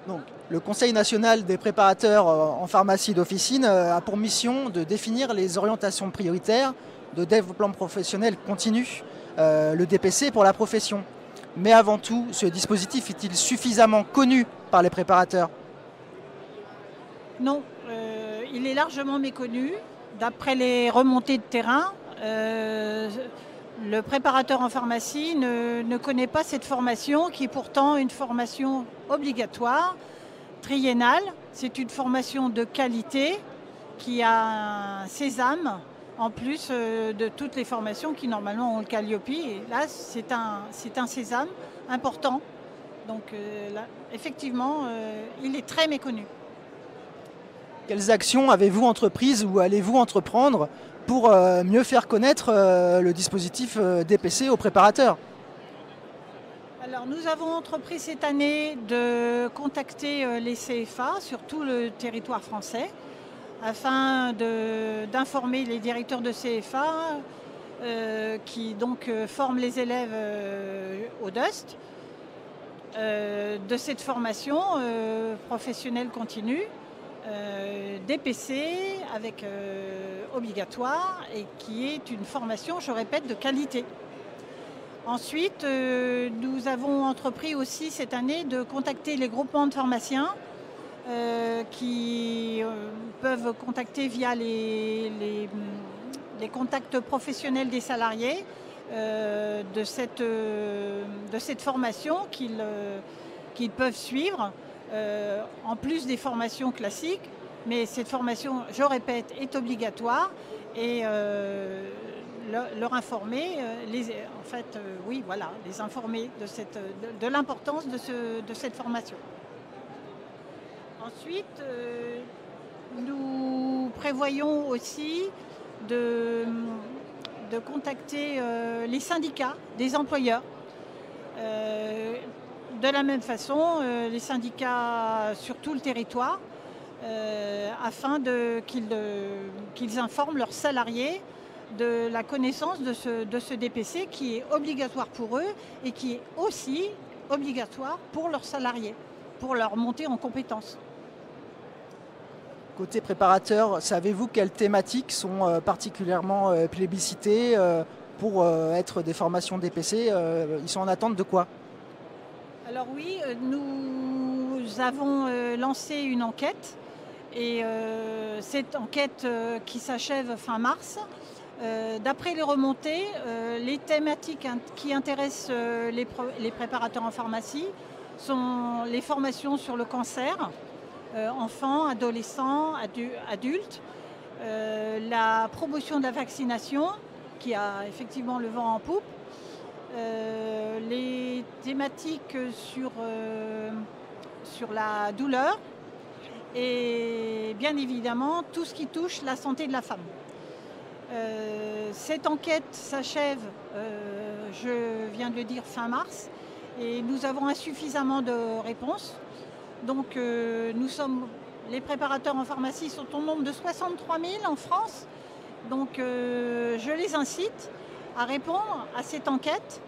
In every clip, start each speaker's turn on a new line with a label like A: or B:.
A: Donc, le Conseil national des préparateurs en pharmacie d'officine a pour mission de définir les orientations prioritaires de développement professionnel continu, le DPC pour la profession. Mais avant tout, ce dispositif est-il suffisamment connu par les préparateurs?
B: Non, il est largement méconnu. D'après les remontées de terrain, le préparateur en pharmacie ne connaît pas cette formation qui est pourtant une formation obligatoire, triennale. C'est une formation de qualité qui a un sésame en plus de toutes les formations qui normalement ont le Calliope. Et là, c'est un sésame important. Donc là, effectivement, il est très méconnu.
A: Quelles actions avez-vous entreprises ou allez-vous entreprendre pour mieux faire connaître le dispositif DPC aux préparateurs?
B: Alors nous avons entrepris cette année de contacter les CFA sur tout le territoire français afin d'informer les directeurs de CFA qui donc forment les élèves au DUST de cette formation professionnelle continue DPC avec obligatoire et qui est une formation, je répète, de qualité. Ensuite, nous avons entrepris aussi cette année de contacter les groupements de pharmaciens qui peuvent contacter via les contacts professionnels des salariés de cette formation qu'ils peuvent suivre en plus des formations classiques. Mais cette formation, je répète, est obligatoire et leur informer, les informer de l'importance de cette formation. Ensuite, nous prévoyons aussi de contacter les syndicats des employeurs. De la même façon, les syndicats sur tout le territoire, afin qu'ils informent leurs salariés de la connaissance de ce DPC qui est obligatoire pour eux et qui est aussi obligatoire pour leurs salariés, pour leur montée en compétences.
A: Côté préparateur, savez-vous quelles thématiques sont particulièrement plébiscitées pour être des formations DPC? Ils sont en attente de quoi?
B: Alors oui, nous avons lancé une enquête et cette enquête qui s'achève fin mars. D'après les remontées, les thématiques qui intéressent les préparateurs en pharmacie sont les formations sur le cancer, enfants, adolescents, adultes, la promotion de la vaccination qui a effectivement le vent en poupe, les thématiques sur la douleur et bien évidemment tout ce qui touche la santé de la femme. Cette enquête s'achève, je viens de le dire, fin mars et nous avons insuffisamment de réponses. Donc les préparateurs en pharmacie sont au nombre de 63 000 en France. Donc je les incite à répondre à cette enquête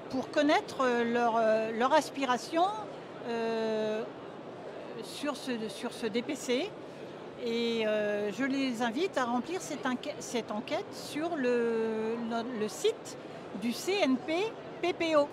B: pour connaître leur aspiration sur ce DPC. Et je les invite à remplir cette enquête sur le site du CNP PPO.